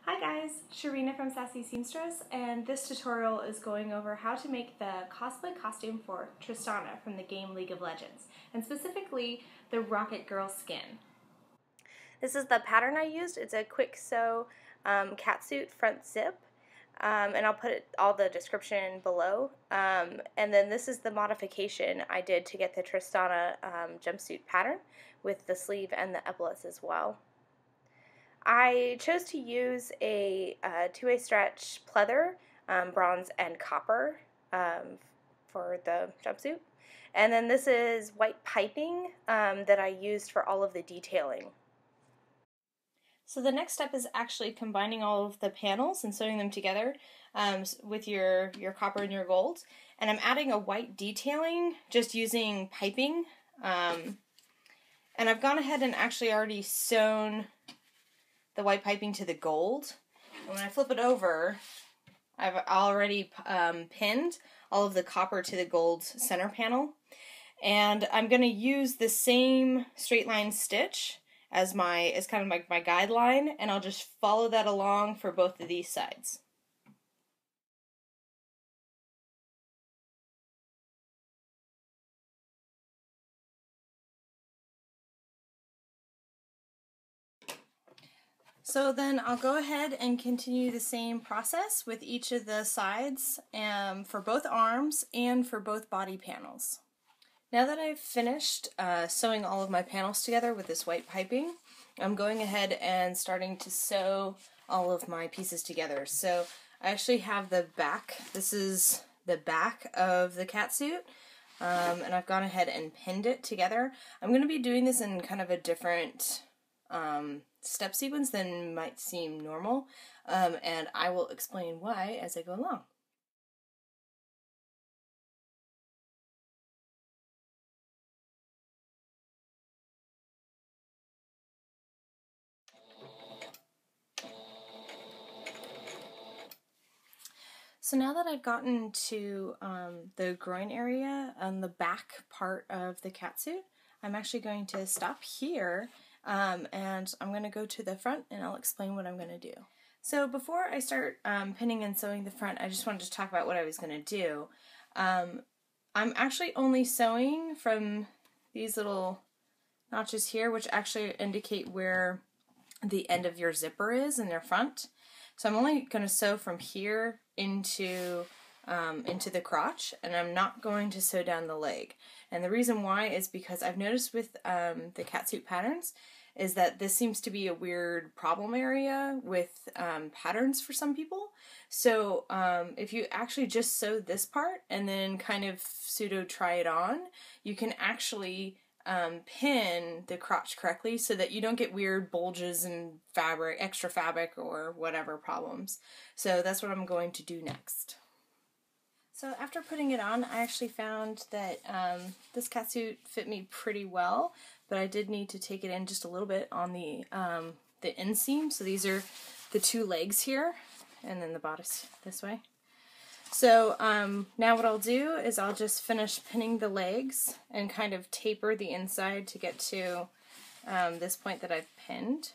Hi guys, Sharina from Sassy Seamstress, and this tutorial is going over how to make the cosplay costume for Tristana from the game League of Legends, and specifically the Rocket Girl skin. This is the pattern I used. It's a Kwik Sew catsuit front zip, and I'll put all the description below. And then this is the modification I did to get the Tristana jumpsuit pattern with the sleeve and the epaulets as well. I chose to use a two-way stretch pleather, bronze and copper for the jumpsuit. And then this is white piping that I used for all of the detailing. So the next step is actually combining all of the panels and sewing them together with your copper and your gold. And I'm adding a white detailing just using piping. And I've gone ahead and actually already sewn the white piping to the gold. And when I flip it over, I've already pinned all of the copper to the gold center panel. And I'm going to use the same straight line stitch as kind of my guideline, and I'll just follow that along for both of these sides. So then I'll go ahead and continue the same process with each of the sides for both arms and for both body panels. Now that I've finished sewing all of my panels together with this white piping, I'm going ahead and starting to sew all of my pieces together. So I actually have the back. This is the back of the catsuit, and I've gone ahead and pinned it together. I'm going to be doing this in kind of a different step sequence than might seem normal, and I will explain why as I go along. So now that I've gotten to the groin area on the back part of the catsuit, I'm actually going to stop here and I'm going to go to the front and I'll explain what I'm going to do. So before I start pinning and sewing the front, I just wanted to talk about what I was going to do. I'm actually only sewing from these little notches here, which actually indicate where the end of your zipper is in their front. So I'm only going to sew from here into the crotch, and I'm not going to sew down the leg. And the reason why is because I've noticed with the catsuit patterns is that this seems to be a weird problem area with patterns for some people. So if you actually just sew this part and then kind of pseudo try it on, you can actually pin the crotch correctly so that you don't get weird bulges and fabric, extra fabric or whatever problems. So that's what I'm going to do next. So after putting it on, I actually found that this catsuit fit me pretty well, but I did need to take it in just a little bit on the inseam. So these are the two legs here, and then the bodice this way. So now what I'll do is I'll just finish pinning the legs and kind of taper the inside to get to this point that I've pinned,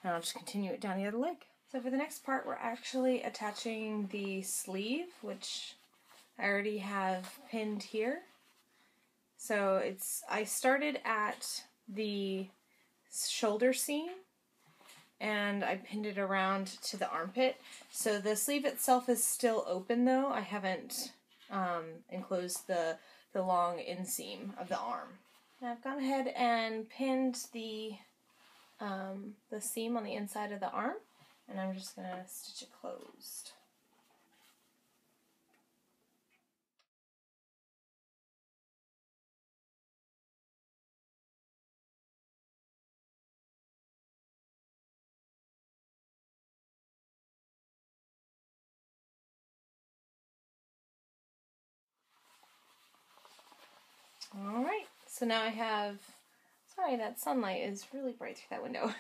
and I'll just continue it down the other leg. So for the next part, we're actually attaching the sleeve, which I already have pinned here. So I started at the shoulder seam and I pinned it around to the armpit. So the sleeve itself is still open though. I haven't enclosed the long inseam of the arm. Now I've gone ahead and pinned the seam on the inside of the arm, and I'm just going to stitch it closed. Alright, so now I have, sorry, that sunlight is really bright through that window.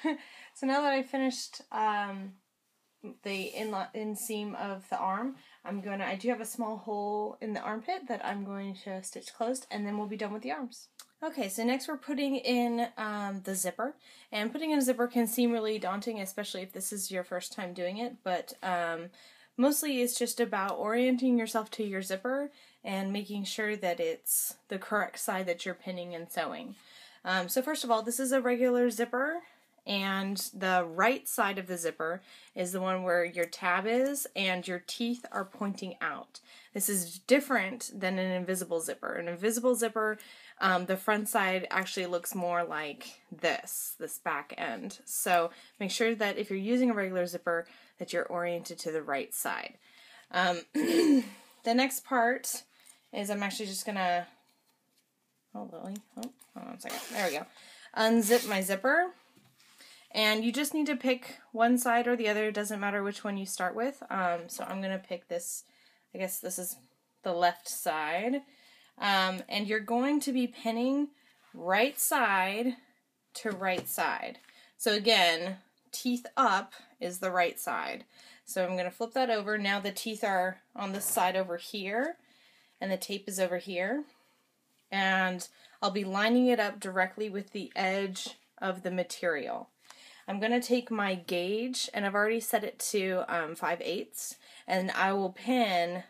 So now that I finished the inseam of the arm, I do have a small hole in the armpit that I'm going to stitch closed, and then we'll be done with the arms. Okay, so next we're putting in the zipper, and putting in a zipper can seem really daunting, especially if this is your first time doing it, but mostly it's just about orienting yourself to your zipper and making sure that it's the correct side that you're pinning and sewing. So first of all, this is a regular zipper, and the right side of the zipper is the one where your tab is and your teeth are pointing out. This is different than an invisible zipper. An invisible zipper, the front side actually looks more like this back end. So make sure that if you're using a regular zipper that you're oriented to the right side. The next part is I'm actually just gonna, hold on a second, there we go, unzip my zipper. And you just need to pick one side or the other, it doesn't matter which one you start with. So I'm going to pick this, I guess this is the left side. And you're going to be pinning right side to right side. So again, teeth up is the right side. So I'm going to flip that over. Now the teeth are on this side over here, and the tape is over here. And I'll be lining it up directly with the edge of the material. I'm going to take my gauge, and I've already set it to 5/8, and I will pin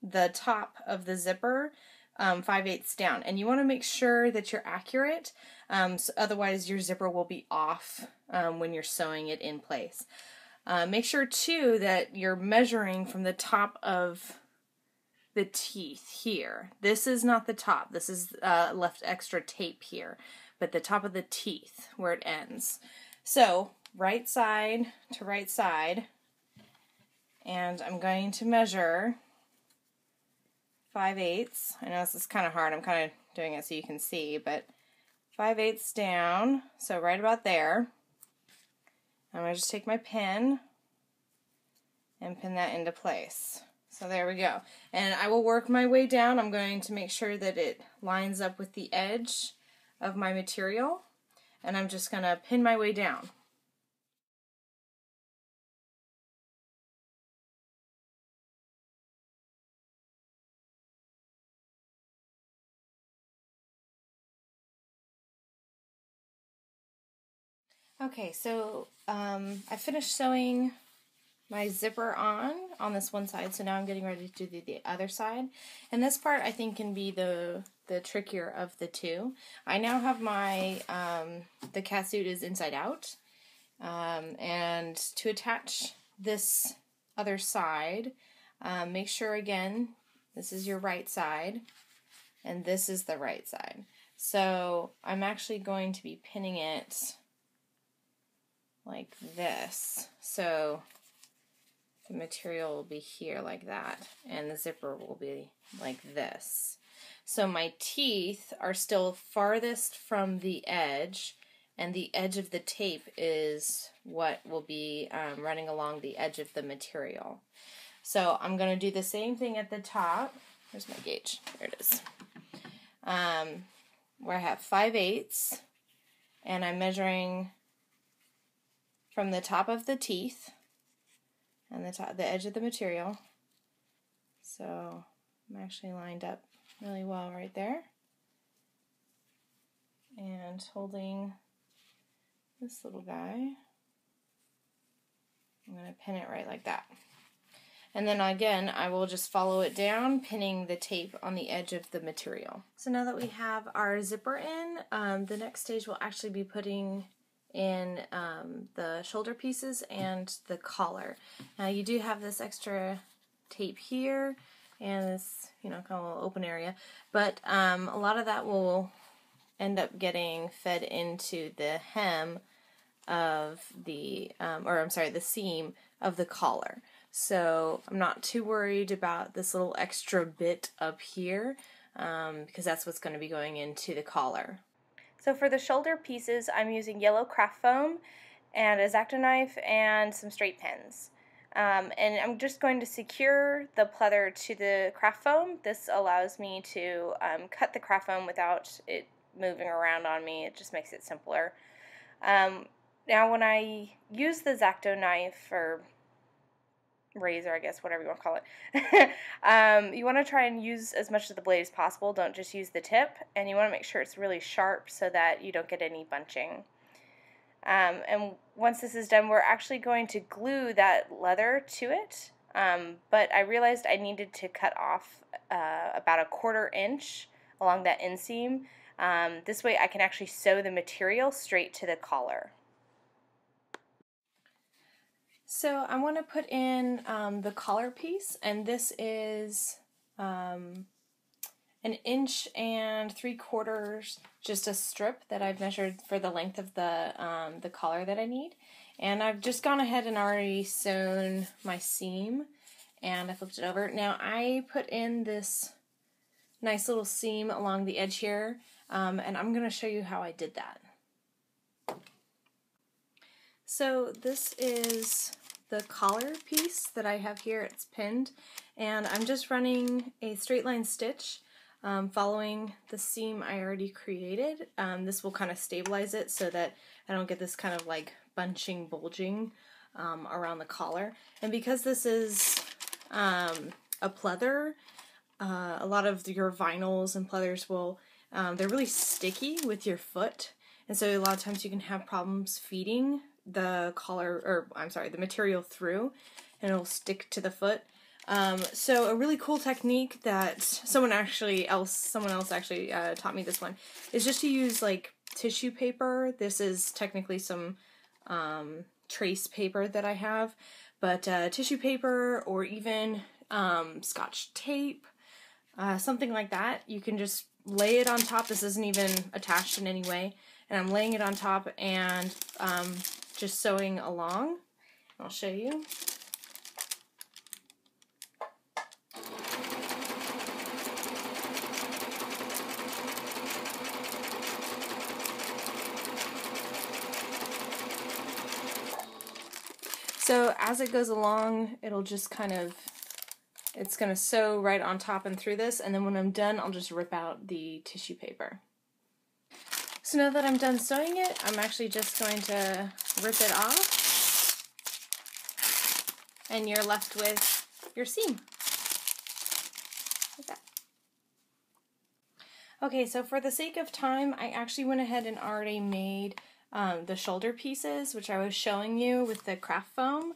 the top of the zipper 5/8 down. And you want to make sure that you're accurate, so otherwise your zipper will be off when you're sewing it in place. Make sure too that you're measuring from the top of the teeth here. This is not the top. This is left extra tape here, but the top of the teeth where it ends. So, right side to right side, and I'm going to measure 5/8. I know this is kind of hard, I'm kind of doing it so you can see, but 5/8 down, so right about there. I'm going to just take my pin and pin that into place. So there we go. And I will work my way down. I'm going to make sure that it lines up with the edge of my material. And I'm just going to pin my way down. Okay, so I finished sewing my zipper on this one side, so now I'm getting ready to do the other side. And this part I think can be the trickier of the two. I now have my, the catsuit is inside out, and to attach this other side, make sure again, this is your right side, and this is the right side. So I'm actually going to be pinning it like this. So the material will be here like that, and the zipper will be like this. So my teeth are still farthest from the edge, and the edge of the tape is what will be running along the edge of the material. So I'm going to do the same thing at the top. Where's my gauge? There it is. Where I have 5/8, and I'm measuring from the top of the teeth and the edge of the material. So I'm actually lined up really well right there. And holding this little guy, I'm going to pin it right like that. And then again, I will just follow it down, pinning the tape on the edge of the material. So now that we have our zipper in, the next stage will actually be putting in the shoulder pieces and the collar. Now you do have this extra tape here and this, kind of a little open area, but a lot of that will end up getting fed into the hem of the, the seam of the collar. So I'm not too worried about this little extra bit up here because that's what's going to be going into the collar. So for the shoulder pieces, I'm using yellow craft foam and a X-Acto knife and some straight pins. And I'm just going to secure the pleather to the craft foam. This allows me to cut the craft foam without it moving around on me. It just makes it simpler. Now when I use the X-Acto knife, or razor, I guess, whatever you want to call it. You want to try and use as much of the blade as possible. Don't just use the tip, and you want to make sure it's really sharp so that you don't get any bunching. And once this is done, we're actually going to glue that leather to it, but I realized I needed to cut off about a 1/4 inch along that inseam. This way I can actually sew the material straight to the collar. So I want to put in the collar piece, and this is 1 3/4 inches, just a strip that I've measured for the length of the collar that I need. And I've just gone ahead and already sewn my seam, and I flipped it over. Now I put in this nice little seam along the edge here, and I'm going to show you how I did that. So this is the collar piece that I have here. It's pinned, and I'm just running a straight line stitch following the seam I already created. This will kind of stabilize it so that I don't get this kind of like bunching, bulging around the collar. And because this is a pleather, a lot of your vinyls and pleathers will, they're really sticky with your foot, and so a lot of times you can have problems feeding the collar, or I'm sorry, the material through, and it'll stick to the foot. So a really cool technique that someone else actually taught me this one is just to use like tissue paper. This is technically some trace paper that I have, but tissue paper or even Scotch tape, something like that. You can just lay it on top. This isn't even attached in any way, and I'm laying it on top and just sewing along. I'll show you. So as it goes along, it'll just kind of, it's going to sew right on top and through this, and then when I'm done, I'll just rip out the tissue paper. So now that I'm done sewing it, I'm actually just going to rip it off, and you're left with your seam. Like that. Okay, so for the sake of time, I actually went ahead and already made the shoulder pieces, which I was showing you with the craft foam.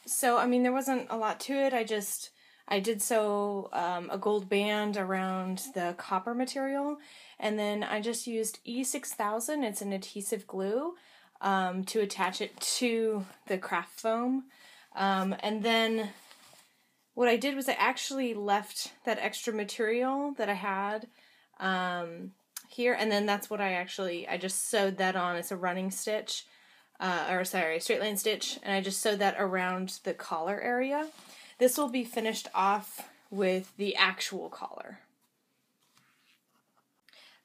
So, I mean, there wasn't a lot to it. I did sew a gold band around the copper material, and then I just used E6000, it's an adhesive glue, to attach it to the craft foam. And then what I did was I actually left that extra material that I had here, and then that's what I just sewed that on. It's a running stitch, straight line stitch, and I just sewed that around the collar area. This will be finished off with the actual collar.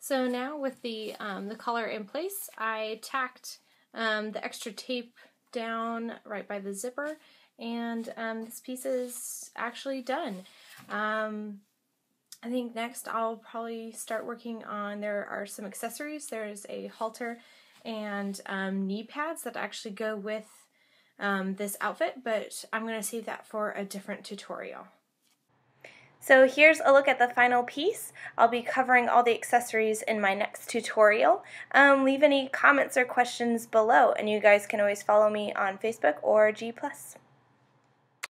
So now with the collar in place, I tacked the extra tape down right by the zipper, and this piece is actually done. I think next I'll probably start working on, there are some accessories. There's a halter and knee pads that actually go with this outfit, but I'm going to save that for a different tutorial. So here's a look at the final piece. I'll be covering all the accessories in my next tutorial. Leave any comments or questions below, and you guys can always follow me on Facebook or G+.